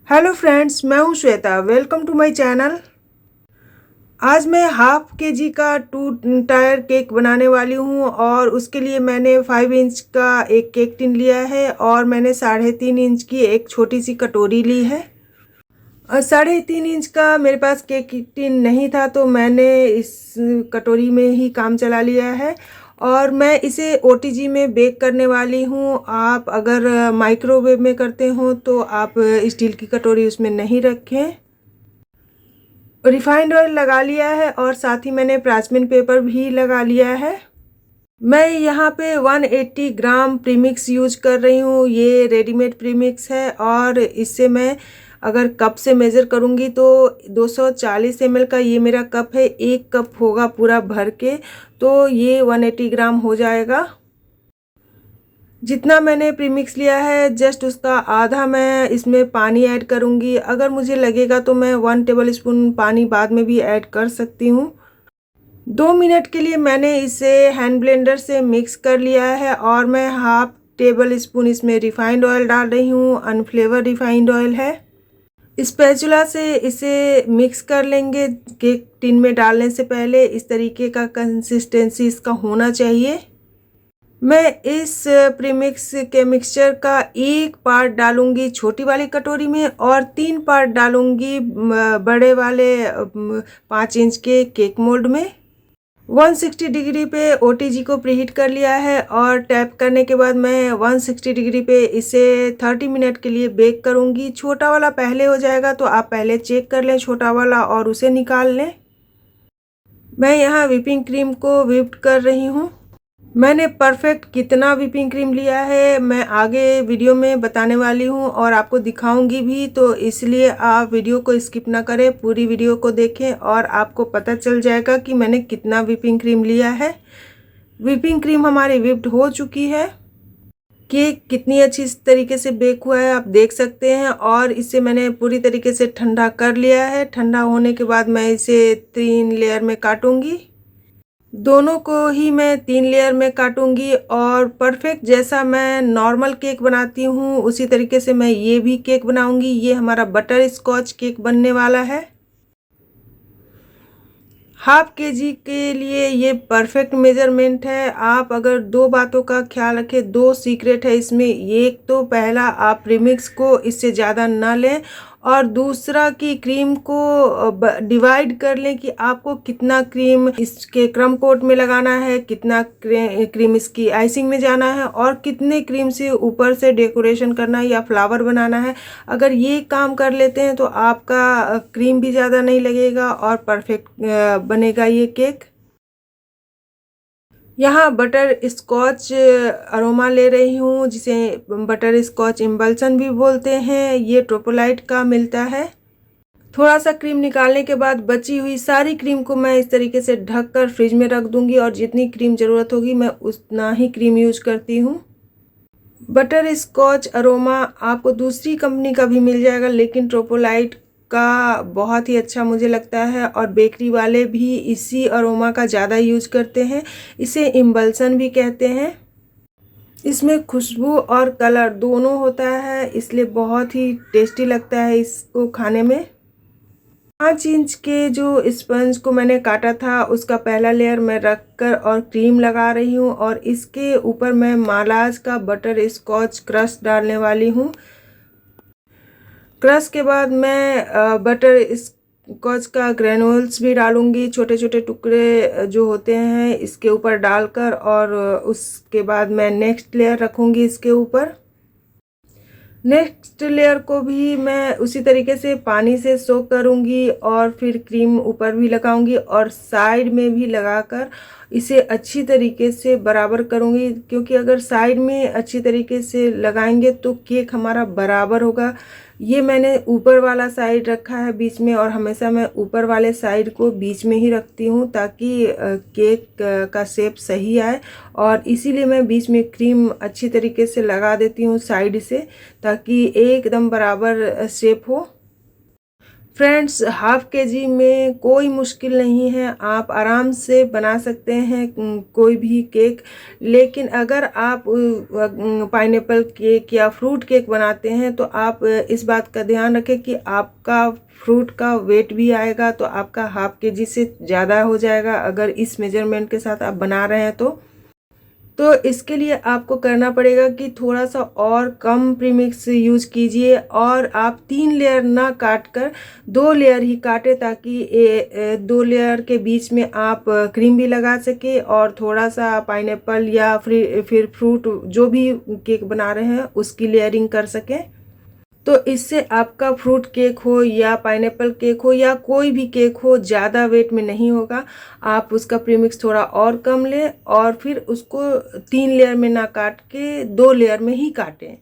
Hello friends, मैं हूं Shweta. Welcome to my channel. आज मैं हाफ के जी का 2 टायर केक बनाने वाली हूं और उसके लिए मैंने 5 इंच का एक केक टिन लिया है और मैंने 3.5 इंच की एक छोटी सी कटोरी ली है। और 3.5 इंच का मेरे पास केक टिन नहीं था तो मैंने इस कटोरी में ही काम चला लिया है। और मैं इसे ओटीजी में बेक करने वाली हूँ। आप अगर माइक्रोवेव में करते हो तो आप स्टील की कटोरी उसमें नहीं रखें। रिफाइंड ऑयल लगा लिया है और साथ ही मैंने पार्चमेंट पेपर भी लगा लिया है। मैं यहाँ पे 180 ग्राम प्रीमिक्स यूज कर रही हूँ। ये रेडीमेड प्रीमिक्स है और इससे मैं अगर कप से मेज़र करूँगी तो 240 ml का ये मेरा कप है। एक कप होगा पूरा भर के, तो ये 180 ग्राम हो जाएगा। जितना मैंने प्रीमिक्स लिया है जस्ट उसका आधा मैं इसमें पानी ऐड करूँगी। अगर मुझे लगेगा तो मैं 1 टेबल स्पून पानी बाद में भी ऐड कर सकती हूँ। 2 मिनट के लिए मैंने इसे हैंड ब्लेंडर से मिक्स कर लिया है और मैं हाफ टेबल स्पून इसमें रिफाइंड ऑयल डाल रही हूँ। अनफ्लेवर रिफाइंड ऑयल है। स्पैचुला से इसे मिक्स कर लेंगे। केक टिन में डालने से पहले इस तरीके का कंसिस्टेंसी इसका होना चाहिए। मैं इस प्रीमिक्स के मिक्सचर का 1 पार्ट डालूंगी छोटी वाली कटोरी में और 3 पार्ट डालूंगी बड़े वाले 5 इंच के केक मोल्ड में। 160 डिग्री पे ओटीजी को प्रीहीट कर लिया है और टैप करने के बाद मैं 160 डिग्री पे इसे 30 मिनट के लिए बेक करूंगी। छोटा वाला पहले हो जाएगा तो आप पहले चेक कर लें छोटा वाला और उसे निकाल लें। मैं यहाँ व्हिपिंग क्रीम को व्हिप कर रही हूँ। मैंने परफेक्ट कितना व्हिपिंग क्रीम लिया है मैं आगे वीडियो में बताने वाली हूँ और आपको दिखाऊंगी भी, तो इसलिए आप वीडियो को स्किप ना करें, पूरी वीडियो को देखें और आपको पता चल जाएगा कि मैंने कितना व्हिपिंग क्रीम लिया है। व्हिपिंग क्रीम हमारी व्हिप्ड हो चुकी है। केक कितनी अच्छी तरीके से बेक हुआ है आप देख सकते हैं और इसे मैंने पूरी तरीके से ठंडा कर लिया है। ठंडा होने के बाद मैं इसे 3 लेयर में काटूंगी। दोनों को ही मैं 3 लेयर में काटूंगी और परफेक्ट जैसा मैं नॉर्मल केक बनाती हूँ उसी तरीके से मैं ये भी केक बनाऊंगी। ये हमारा बटर स्कॉच केक बनने वाला है। हाफ के जी के लिए ये परफेक्ट मेजरमेंट है। आप अगर 2 बातों का ख्याल रखें, 2 सीक्रेट है इसमें। एक तो पहला, आप प्रीमिक्स को इससे ज़्यादा ना लें और दूसरा कि क्रीम को डिवाइड कर लें कि आपको कितना क्रीम इसके क्रम कोट में लगाना है, कितना क्रीम इसकी आइसिंग में जाना है और कितने क्रीम से ऊपर से डेकोरेशन करना है या फ्लावर बनाना है। अगर ये काम कर लेते हैं तो आपका क्रीम भी ज़्यादा नहीं लगेगा और परफेक्ट बनेगा ये केक। यहाँ बटर स्कॉच अरोमा ले रही हूँ जिसे बटर स्कॉच इम्बल्सन भी बोलते हैं। ये ट्रोपोलाइट का मिलता है। थोड़ा सा क्रीम निकालने के बाद बची हुई सारी क्रीम को मैं इस तरीके से ढक कर फ्रिज में रख दूंगी और जितनी क्रीम ज़रूरत होगी मैं उतना ही क्रीम यूज करती हूँ। बटर स्कॉच अरोमा आपको दूसरी कंपनी का भी मिल जाएगा लेकिन ट्रोपोलाइट का बहुत ही अच्छा मुझे लगता है और बेकरी वाले भी इसी अरोमा का ज़्यादा यूज करते हैं। इसे इम्बल्सन भी कहते हैं। इसमें खुशबू और कलर दोनों होता है इसलिए बहुत ही टेस्टी लगता है इसको खाने में। 5 इंच के जो स्पंज को मैंने काटा था उसका पहला लेयर मैं रख कर और क्रीम लगा रही हूँ और इसके ऊपर मैं मालाज का बटर स्कॉच क्रश डालने वाली हूँ। क्रश के बाद मैं बटर स्कॉच का ग्रेनुल्स भी डालूंगी, छोटे छोटे टुकड़े जो होते हैं इसके ऊपर डालकर, और उसके बाद मैं नेक्स्ट लेयर रखूंगी इसके ऊपर। नेक्स्ट लेयर को भी मैं उसी तरीके से पानी से सोक करूंगी और फिर क्रीम ऊपर भी लगाऊंगी और साइड में भी लगाकर इसे अच्छी तरीके से बराबर करूंगी, क्योंकि अगर साइड में अच्छी तरीके से लगाएंगे तो केक हमारा बराबर होगा। ये मैंने ऊपर वाला साइड रखा है बीच में और हमेशा मैं ऊपर वाले साइड को बीच में ही रखती हूँ ताकि केक का शेप सही आए, और इसीलिए मैं बीच में क्रीम अच्छी तरीके से लगा देती हूँ साइड से ताकि एकदम बराबर शेप हो। फ्रेंड्स, हाफ केजी में कोई मुश्किल नहीं है, आप आराम से बना सकते हैं कोई भी केक। लेकिन अगर आप पाइनएप्पल केक या फ्रूट केक बनाते हैं तो आप इस बात का ध्यान रखें कि आपका फ्रूट का वेट भी आएगा, तो आपका हाफ केजी से ज़्यादा हो जाएगा अगर इस मेजरमेंट के साथ आप बना रहे हैं तो इसके लिए आपको करना पड़ेगा कि थोड़ा सा और कम प्रीमिक्स यूज कीजिए, और आप 3 लेयर ना काट कर 2 लेयर ही काटें, ताकि 2 लेयर के बीच में आप क्रीम भी लगा सके और थोड़ा सा पाइनएप्पल या फिर फ्रूट जो भी केक बना रहे हैं उसकी लेयरिंग कर सकें। तो इससे आपका फ्रूट केक हो या पाइनएप्पल केक हो या कोई भी केक हो, ज़्यादा वेट में नहीं होगा। आप उसका प्रीमिक्स थोड़ा और कम लें और फिर उसको 3 लेयर में ना काट के 2 लेयर में ही काटें।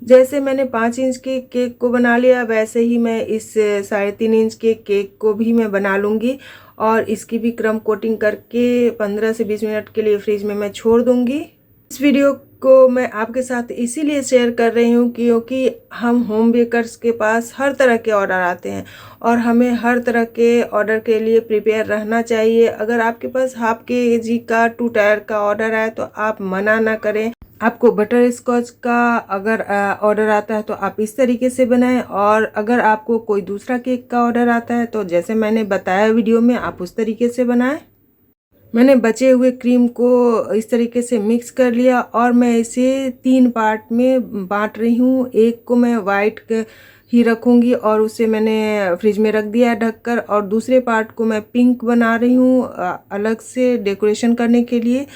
जैसे मैंने 5 इंच के केक को बना लिया, वैसे ही मैं इस 3.5 इंच के केक को भी मैं बना लूँगी और इसकी भी क्रम कोटिंग करके 15 से 20 मिनट के लिए फ्रिज में मैं छोड़ दूँगी। इस वीडियो को मैं आपके साथ इसीलिए शेयर कर रही हूँ क्योंकि हम होम बेकर्स के पास हर तरह के ऑर्डर आते हैं और हमें हर तरह के ऑर्डर के लिए प्रिपेयर रहना चाहिए। अगर आपके पास हाफ केजी का 2 टायर का ऑर्डर आए तो आप मना ना करें। आपको बटर स्कॉच का अगर ऑर्डर आता है तो आप इस तरीके से बनाएं, और अगर आपको कोई दूसरा केक का ऑर्डर आता है तो जैसे मैंने बताया वीडियो में आप उस तरीके से बनाएं। मैंने बचे हुए क्रीम को इस तरीके से मिक्स कर लिया और मैं इसे 3 पार्ट में बांट रही हूँ। एक को मैं वाइट ही रखूँगी और उसे मैंने फ्रिज में रख दिया है ढककर, और दूसरे पार्ट को मैं पिंक बना रही हूँ अलग से डेकोरेशन करने के लिए,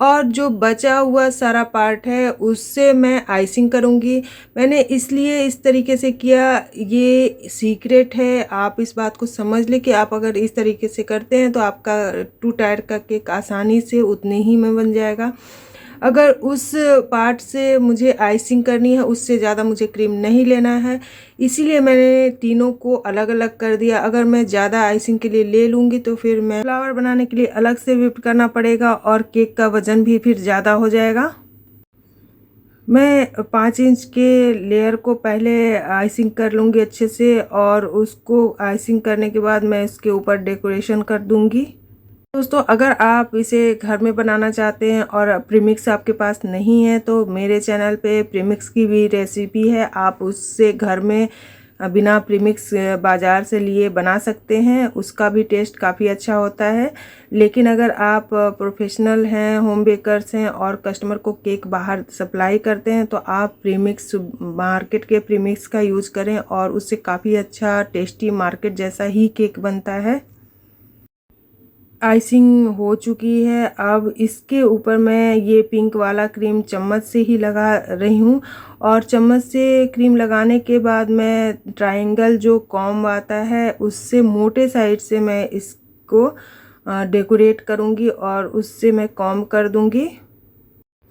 और जो बचा हुआ सारा पार्ट है उससे मैं आइसिंग करूँगी। मैंने इसलिए इस तरीके से किया, ये सीक्रेट है, आप इस बात को समझ लें कि आप अगर इस तरीके से करते हैं तो आपका 2 टायर का केक आसानी से उतने ही में बन जाएगा। अगर उस पार्ट से मुझे आइसिंग करनी है, उससे ज़्यादा मुझे क्रीम नहीं लेना है, इसीलिए मैंने तीनों को अलग अलग कर दिया। अगर मैं ज़्यादा आइसिंग के लिए ले लूँगी तो फिर मैं फ्लावर बनाने के लिए अलग से व्हिप करना पड़ेगा और केक का वज़न भी फिर ज़्यादा हो जाएगा। मैं 5 इंच के लेयर को पहले आइसिंग कर लूँगी अच्छे से, और उसको आइसिंग करने के बाद मैं इसके ऊपर डेकोरेशन कर दूँगी। दोस्तों, अगर आप इसे घर में बनाना चाहते हैं और प्रीमिक्स आपके पास नहीं है तो मेरे चैनल पे प्रीमिक्स की भी रेसिपी है, आप उससे घर में बिना प्रीमिक्स बाज़ार से लिए बना सकते हैं, उसका भी टेस्ट काफ़ी अच्छा होता है। लेकिन अगर आप प्रोफेशनल हैं, होम बेकर्स हैं और कस्टमर को केक बाहर सप्लाई करते हैं तो आप प्रीमिक्स, मार्केट के प्रीमिक्स का यूज़ करें और उससे काफ़ी अच्छा टेस्टी मार्केट जैसा ही केक बनता है। आइसिंग हो चुकी है, अब इसके ऊपर मैं ये पिंक वाला क्रीम चम्मच से ही लगा रही हूँ, और चम्मच से क्रीम लगाने के बाद मैं ट्रायंगल जो कॉम्ब आता है उससे मोटे साइड से मैं इसको डेकोरेट करूँगी और उससे मैं कॉम्ब कर दूँगी।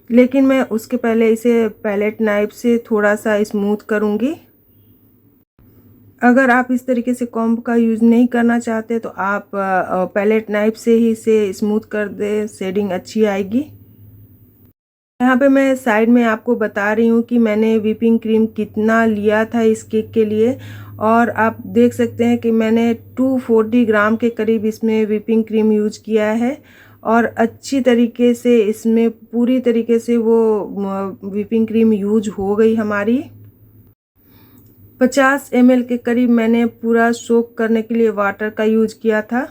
लेकिन मैं उसके पहले इसे पैलेट नाइफ से थोड़ा सा स्मूथ करूँगी। अगर आप इस तरीके से कॉम्ब का यूज़ नहीं करना चाहते तो आप पैलेट नाइफ से ही इसे स्मूथ कर दे, शेडिंग अच्छी आएगी। यहाँ पे मैं साइड में आपको बता रही हूँ कि मैंने व्हिपिंग क्रीम कितना लिया था इस केक के लिए, और आप देख सकते हैं कि मैंने 240 ग्राम के करीब इसमें व्हिपिंग क्रीम यूज किया है, और अच्छी तरीके से इसमें पूरी तरीके से वो व्हिपिंग क्रीम यूज हो गई हमारी। 50 ml के करीब मैंने पूरा सोक करने के लिए वाटर का यूज किया था।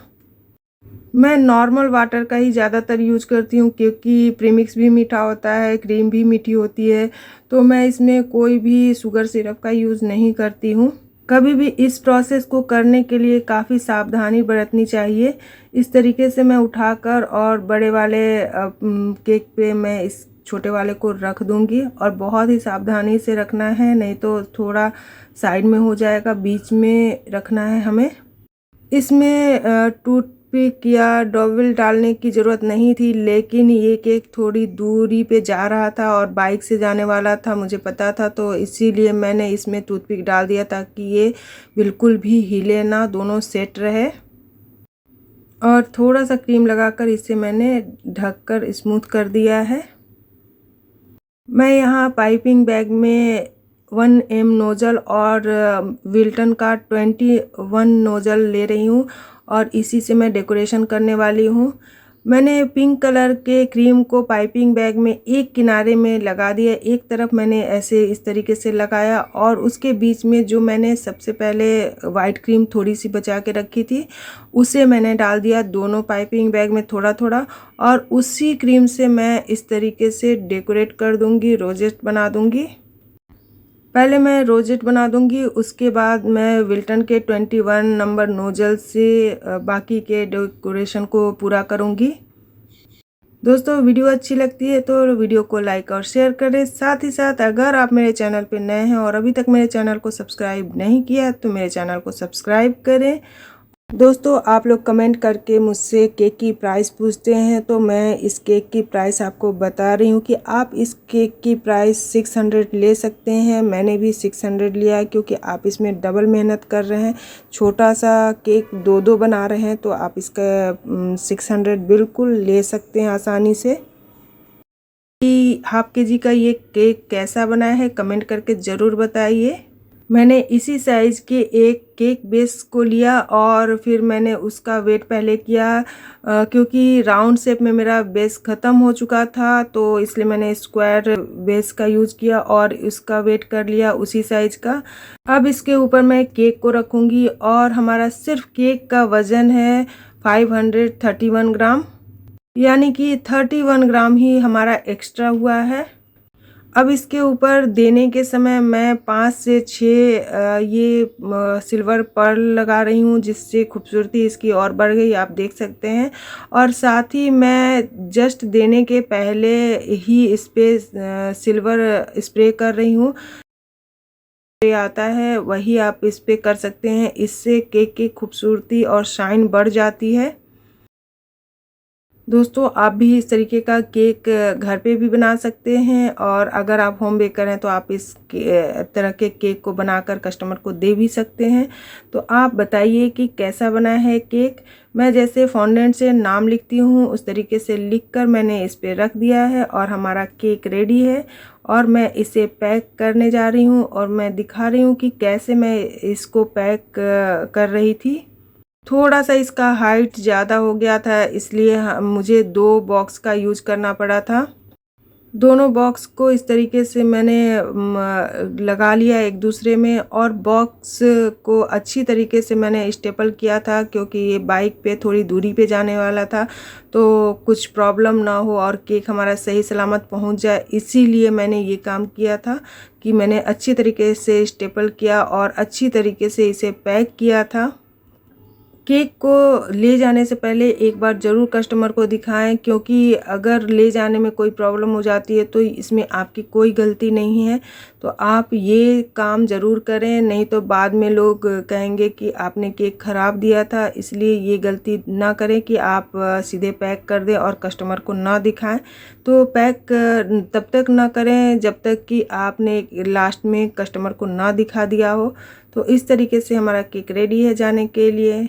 मैं नॉर्मल वाटर का ही ज़्यादातर यूज करती हूँ क्योंकि प्रीमिक्स भी मीठा होता है, क्रीम भी मीठी होती है, तो मैं इसमें कोई भी शुगर सिरप का यूज़ नहीं करती हूँ। कभी भी इस प्रोसेस को करने के लिए काफ़ी सावधानी बरतनी चाहिए। इस तरीके से मैं उठाकर और बड़े वाले केक पे मैं इस छोटे वाले को रख दूंगी, और बहुत ही सावधानी से रखना है, नहीं तो थोड़ा साइड में हो जाएगा, बीच में रखना है हमें। इसमें टूथपिक या डॉवल डालने की ज़रूरत नहीं थी, लेकिन ये केक थोड़ी दूरी पे जा रहा था और बाइक से जाने वाला था, मुझे पता था, तो इसीलिए मैंने इसमें टूथपिक डाल दिया ताकि ये बिल्कुल भी हिले ना, दोनों सेट रहे। और थोड़ा सा क्रीम लगाकर इसे मैंने ढककर स्मूथ कर दिया है। मैं यहाँ पाइपिंग बैग में 1 नोज़ल और विल्टन का 21 नोज़ल ले रही हूँ और इसी से मैं डेकोरेशन करने वाली हूँ। मैंने पिंक कलर के क्रीम को पाइपिंग बैग में एक किनारे में लगा दिया, एक तरफ मैंने ऐसे इस तरीके से लगाया और उसके बीच में जो मैंने सबसे पहले वाइट क्रीम थोड़ी सी बचा के रखी थी उसे मैंने डाल दिया दोनों पाइपिंग बैग में थोड़ा थोड़ा, और उसी क्रीम से मैं इस तरीके से डेकोरेट कर दूंगी, रोजेट बना दूंगी। पहले मैं रोजेट बना दूंगी, उसके बाद मैं विल्टन के 21 नंबर नोजल से बाकी के डेकोरेशन को पूरा करूंगी। दोस्तों वीडियो अच्छी लगती है तो वीडियो को लाइक और शेयर करें। साथ ही साथ अगर आप मेरे चैनल पर नए हैं और अभी तक मेरे चैनल को सब्सक्राइब नहीं किया है तो मेरे चैनल को सब्सक्राइब करें। दोस्तों आप लोग कमेंट करके मुझसे केक की प्राइस पूछते हैं, तो मैं इस केक की प्राइस आपको बता रही हूँ कि आप इस केक की प्राइस 600 ले सकते हैं। मैंने भी 600 लिया है क्योंकि आप इसमें डबल मेहनत कर रहे हैं। छोटा सा केक दो बना रहे हैं तो आप इसका 600 बिल्कुल ले सकते हैं आसानी से। कि हाफ केजी का ये केक कैसा बना है कमेंट करके ज़रूर बताइए। मैंने इसी साइज़ के एक केक बेस को लिया और फिर मैंने उसका वेट पहले किया क्योंकि राउंड शेप में मेरा बेस ख़त्म हो चुका था, तो इसलिए मैंने स्क्वायर बेस का यूज़ किया और इसका वेट कर लिया उसी साइज़ का। अब इसके ऊपर मैं केक को रखूँगी और हमारा सिर्फ केक का वज़न है 531 ग्राम, यानी कि 31 ग्राम ही हमारा एक्स्ट्रा हुआ है। अब इसके ऊपर देने के समय मैं 5 से 6 ये सिल्वर पर्ल लगा रही हूँ, जिससे खूबसूरती इसकी और बढ़ गई, आप देख सकते हैं। और साथ ही मैं जस्ट देने के पहले ही इस पर सिल्वर स्प्रे कर रही हूँ। आता है वही आप इस पर कर सकते हैं, इससे केक की खूबसूरती और शाइन बढ़ जाती है। दोस्तों आप भी इस तरीके का केक घर पे भी बना सकते हैं और अगर आप होम बेकर हैं तो आप इस तरह के केक को बनाकर कस्टमर को दे भी सकते हैं। तो आप बताइए कि कैसा बना है केक। मैं जैसे फॉन्डेंट से नाम लिखती हूँ उस तरीके से लिखकर मैंने इस पे रख दिया है और हमारा केक रेडी है और मैं इसे पैक करने जा रही हूँ और मैं दिखा रही हूँ कि कैसे मैं इसको पैक कर रही थी। थोड़ा सा इसका हाइट ज़्यादा हो गया था, इसलिए मुझे 2 बॉक्स का यूज करना पड़ा था। दोनों बॉक्स को इस तरीके से मैंने लगा लिया एक दूसरे में और बॉक्स को अच्छी तरीके से मैंने स्टेपल किया था क्योंकि ये बाइक पे थोड़ी दूरी पे जाने वाला था, तो कुछ प्रॉब्लम ना हो और केक हमारा सही सलामत पहुंच जाए, इसीलिए मैंने ये काम किया था कि मैंने अच्छी तरीके से स्टेपल किया और अच्छी तरीके से इसे पैक किया था। केक को ले जाने से पहले एक बार ज़रूर कस्टमर को दिखाएं, क्योंकि अगर ले जाने में कोई प्रॉब्लम हो जाती है तो इसमें आपकी कोई गलती नहीं है। तो आप ये काम ज़रूर करें, नहीं तो बाद में लोग कहेंगे कि आपने केक ख़राब दिया था। इसलिए ये गलती ना करें कि आप सीधे पैक कर दें और कस्टमर को ना दिखाएं। तो पैक तब तक ना करें जब तक कि आपने लास्ट में कस्टमर को ना दिखा दिया हो। तो इस तरीके से हमारा केक रेडी है जाने के लिए।